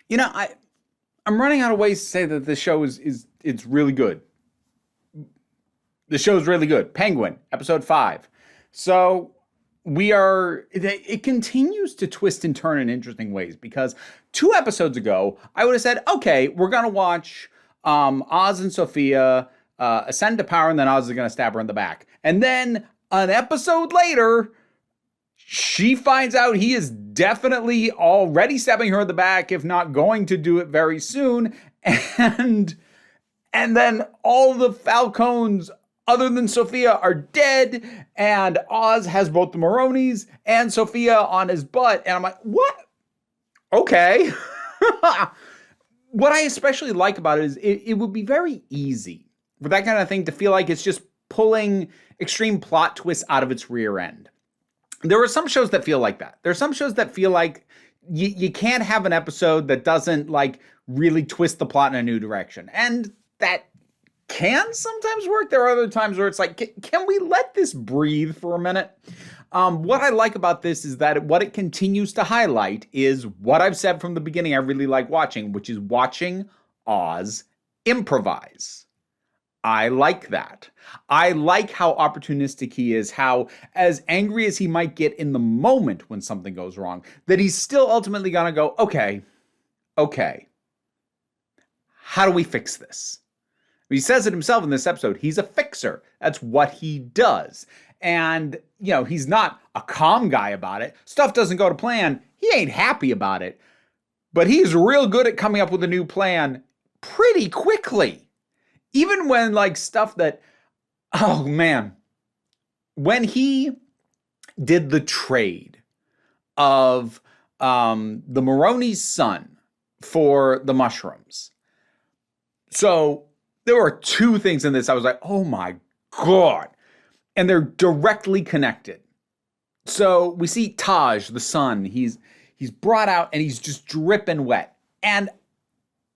You know, I'm running out of ways to say that the show is it's really good. The show's really good. Penguin, episode 5. So it continues to twist and turn in interesting ways because 2 episodes ago, I would have said, okay, we're going to watch Oz and Sophia ascend to power, and then Oz is going to stab her in the back. And then an episode later, she finds out he is definitely already stabbing her in the back, if not going to do it very soon. And and then all the Falcons, other than Sophia, are dead. And Oz has both the Maronis and Sophia on his butt. And I'm like, what? Okay. What I especially like about it is it would be very easy for that kind of thing to feel like it's just pulling extreme plot twists out of its rear end. There are some shows that feel like that. There are some shows that feel like you can't have an episode that doesn't like really twist the plot in a new direction. And that can sometimes work. There are other times where it's like, can we let this breathe for a minute? What I like about this is that what it continues to highlight is what I've said from the beginning I really like watching, which is watching Oz improvise. I like that. I like how opportunistic he is, how as angry as he might get in the moment when something goes wrong, that he's still ultimately going to go, okay, how do we fix this? He says it himself in this episode. He's a fixer. That's what he does. And, he's not a calm guy about it. Stuff doesn't go to plan. He ain't happy about it. But he's real good at coming up with a new plan pretty quickly. Even when, stuff that, oh, man. When he did the trade of the Maroni's son for the mushrooms. So there were 2 things in this I was like, oh my God. And they're directly connected. So we see Taj, the son, he's brought out and he's just dripping wet. And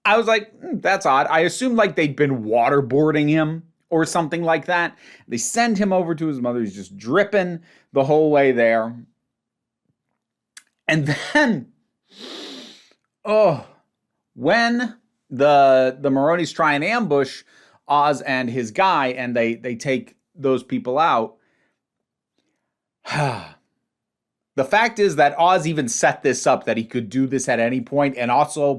I was like, that's odd. I assumed they'd been waterboarding him or something like that. They send him over to his mother. He's just dripping the whole way there. And then, when the Maronis try and ambush Oz and his guy, and they take those people out. The fact is that Oz even set this up, that he could do this at any point, and also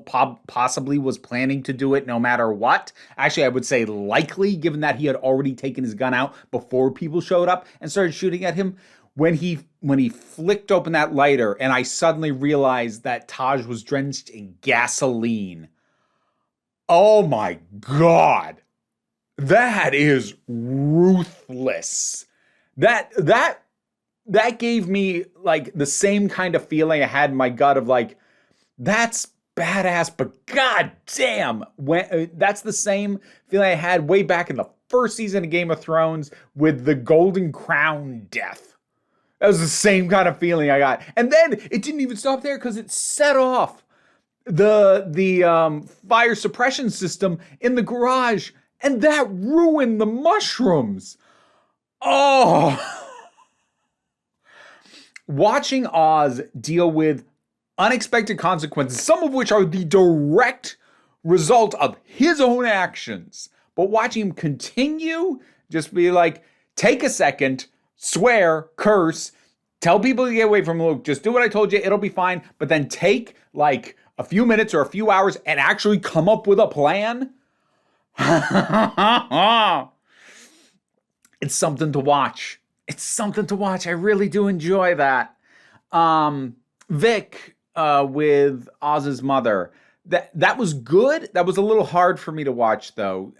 possibly was planning to do it no matter what. Actually, I would say likely, given that he had already taken his gun out before people showed up and started shooting at him. When he flicked open that lighter, and I suddenly realized that Taj was drenched in gasoline. Oh my God. That is ruthless. That gave me the same kind of feeling I had in my gut of that's badass, but god damn, that's the same feeling I had way back in the first season of Game of Thrones with the Golden Crown death. That was the same kind of feeling I got. And then it didn't even stop there because it set off the fire suppression system in the garage, and that ruined the mushrooms. Oh. Watching Oz deal with unexpected consequences, some of which are the direct result of his own actions, but watching him continue, just be take a second, swear, curse, tell people to get away from Luke, just do what I told you, it'll be fine, but then take a few minutes or a few hours and actually come up with a plan. It's something to watch. It's something to watch. I really do enjoy that. Vic with Oz's mother. That was good. That was a little hard for me to watch, though.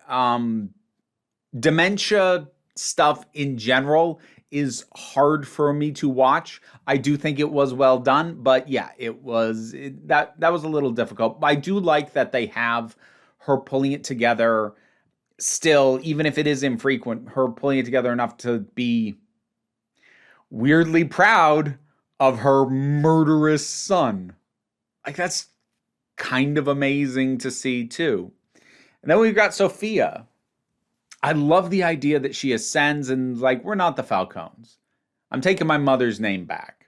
Dementia stuff in general is hard for me to watch. I do think it was well done, but yeah, that was a little difficult. I do like that they have her pulling it together still, even if it is infrequent, her pulling it together enough to be weirdly proud of her murderous son. That's kind of amazing to see too. And then we've got Sophia. I love the idea that she ascends and we're not the Falcons. I'm taking my mother's name back.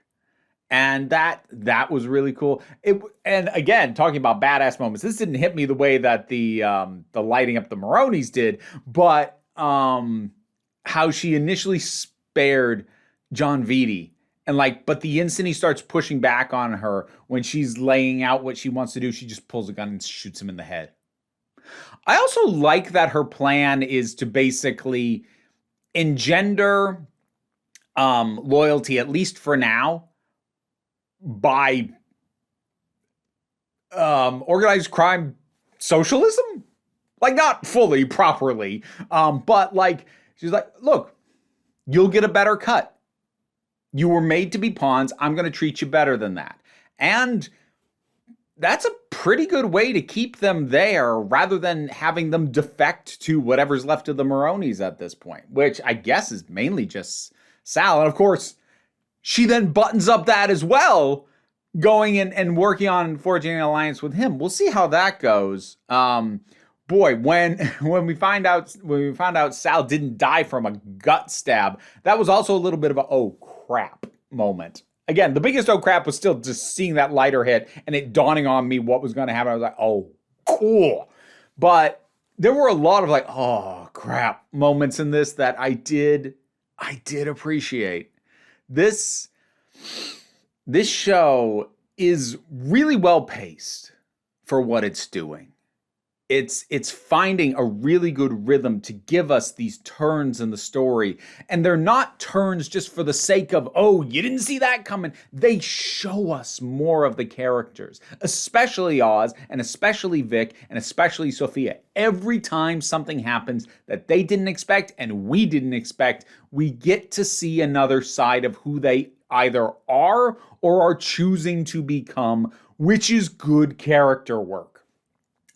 And that was really cool. And again, talking about badass moments, this didn't hit me the way that the lighting up the Maronis did, but how she initially spared John Vitti, and but the instant he starts pushing back on her when she's laying out what she wants to do, she just pulls a gun and shoots him in the head. I also like that her plan is to basically engender loyalty, at least for now, by organized crime socialism, not fully properly, but she's like, look, you'll get a better cut. You were made to be pawns. I'm going to treat you better than that. And that's a pretty good way to keep them there rather than having them defect to whatever's left of the Maronis at this point, which I guess is mainly just Sal. And of course, she then buttons up that as well, going and working on forging an alliance with him. We'll see how that goes. Boy, when we found out Sal didn't die from a gut stab, that was also a little bit of a oh crap moment. Again, the biggest oh crap was still just seeing that lighter hit and it dawning on me what was going to happen. I was like, oh, cool. But there were a lot of oh crap moments in this that I did appreciate. This show is really well paced for what it's doing. It's finding a really good rhythm to give us these turns in the story. And they're not turns just for the sake of, oh, you didn't see that coming. They show us more of the characters, especially Oz and especially Vic and especially Sophia. Every time something happens that they didn't expect and we didn't expect, we get to see another side of who they either are or are choosing to become, which is good character work.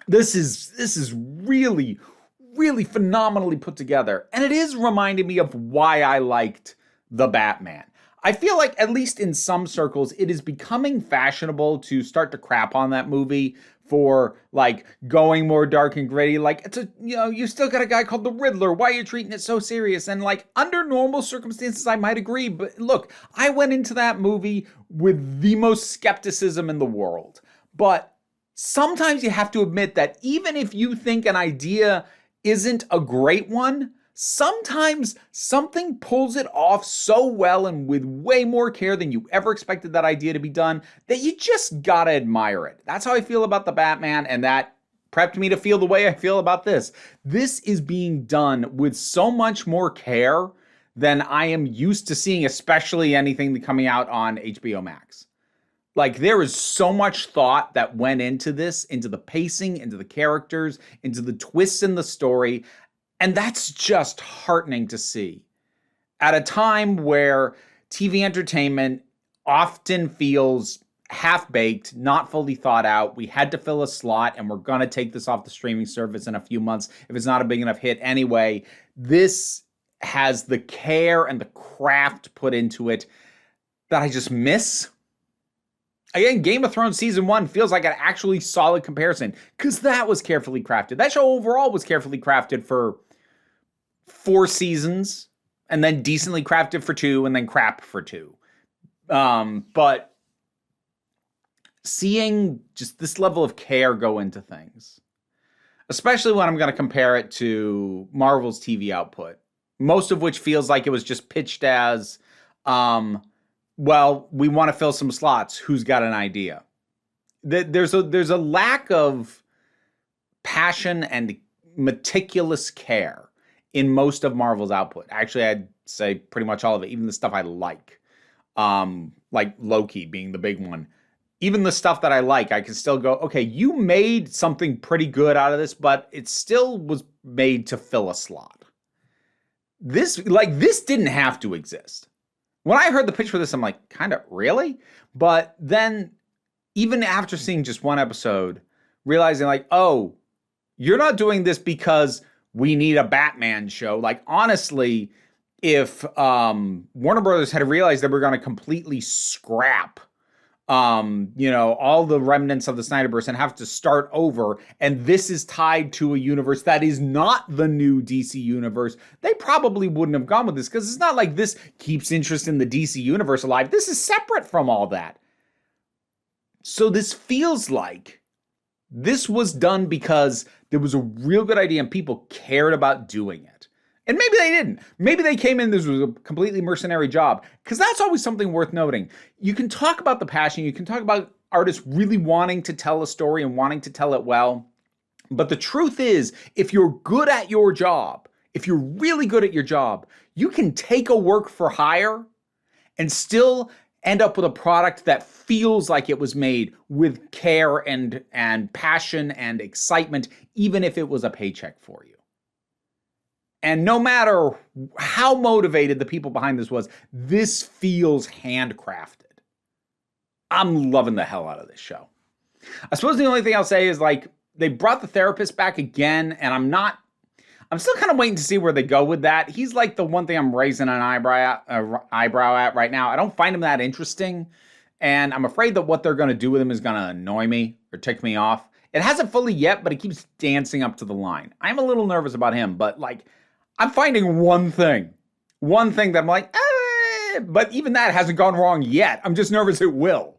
This is really, really phenomenally put together. And it is reminding me of why I liked The Batman. I feel like, at least in some circles, it is becoming fashionable to start to crap on that movie for going more dark and gritty. It's you still got a guy called the Riddler. Why are you treating it so serious? And under normal circumstances, I might agree. But look, I went into that movie with the most skepticism in the world. But sometimes you have to admit that even if you think an idea isn't a great one, sometimes something pulls it off so well and with way more care than you ever expected that idea to be done that you just gotta admire it. That's how I feel about The Batman, and that prepped me to feel the way I feel about this. This is being done with so much more care than I am used to seeing, especially anything coming out on HBO Max. There is so much thought that went into this, into the pacing, into the characters, into the twists in the story. And that's just heartening to see. At a time where TV entertainment often feels half-baked, not fully thought out. We had to fill a slot, and we're going to take this off the streaming service in a few months if it's not a big enough hit anyway. This has the care and the craft put into it that I just miss. Again, Game of Thrones Season 1 feels like an actually solid comparison because that was carefully crafted. That show overall was carefully crafted for 4 seasons and then decently crafted for 2 and then crap for 2. But seeing just this level of care go into things, especially when I'm going to compare it to Marvel's TV output, most of which feels like it was just pitched as, well, we want to fill some slots. Who's got an idea? There's a lack of passion and meticulous care in most of Marvel's output. Actually, I'd say pretty much all of it, even the stuff I like Loki being the big one. Even the stuff that I like, I can still go, okay, you made something pretty good out of this, but it still was made to fill a slot. This didn't have to exist. When I heard the pitch for this, I'm like, kind of, really? But then, even after seeing just one episode, realizing oh, you're not doing this because we need a Batman show. Honestly, if Warner Brothers had realized that we're going to completely scrap all the remnants of the Snyderverse and have to start over, and this is tied to a universe that is not the new DC universe, they probably wouldn't have gone with this, because it's not like this keeps interest in the DC universe alive. This is separate from all that. So this feels like this was done because there was a real good idea and people cared about doing it. And maybe they didn't. Maybe they came in, this was a completely mercenary job, because that's always something worth noting. You can talk about the passion, you can talk about artists really wanting to tell a story and wanting to tell it well. But the truth is, if you're good at your job, if you're really good at your job, you can take a work for hire and still end up with a product that feels like it was made with care and passion and excitement, even if it was a paycheck for you. And no matter how motivated the people behind this was, this feels handcrafted. I'm loving the hell out of this show. I suppose the only thing I'll say is, like, they brought the therapist back again, and I'm still kind of waiting to see where they go with that. He's like the one thing I'm raising an eyebrow at right now. I don't find him that interesting, and I'm afraid that what they're going to do with him is going to annoy me or tick me off. It hasn't fully yet, but he keeps dancing up to the line. I'm a little nervous about him, but like, I'm finding one thing that I'm like, but even that hasn't gone wrong yet. I'm just nervous it will.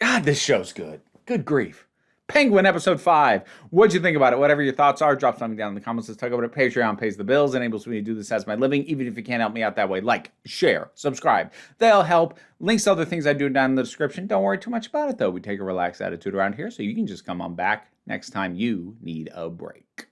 God, this show's good. Good grief. Penguin episode 5. What'd you think about it? Whatever your thoughts are, drop something down in the comments. Let's talk about it. Patreon pays the bills, enables me to do this as my living, even if you can't help me out that way. Like, share, subscribe. They'll help. Links to other things I do down in the description. Don't worry too much about it, though. We take a relaxed attitude around here, so you can just come on back next time you need a break.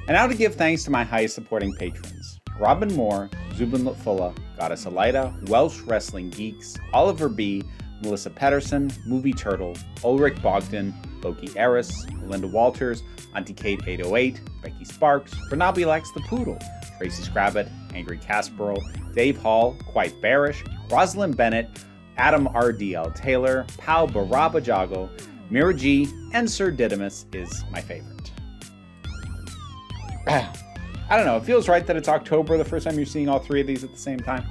And now to give thanks to my highest supporting patrons: Robin Moore, Zubin Lutfula, Goddess Elida, Welsh Wrestling Geeks, Oliver B., Melissa Pedersen, Movie Turtle, Ulrich Bogdan, Loki Eris, Melinda Walters, Auntie Kate 808, Becky Sparks, Bernabi Lex the Poodle, Tracy Scrabbit, Angry Casperl, Dave Hall, Quite Bearish, Rosalind Bennett, Adam RDL Taylor, Pau Baraba Jago, Mira G, and Sir Didymus is my favorite. I don't know, it feels right that it's October the first time you're seeing all three of these at the same time.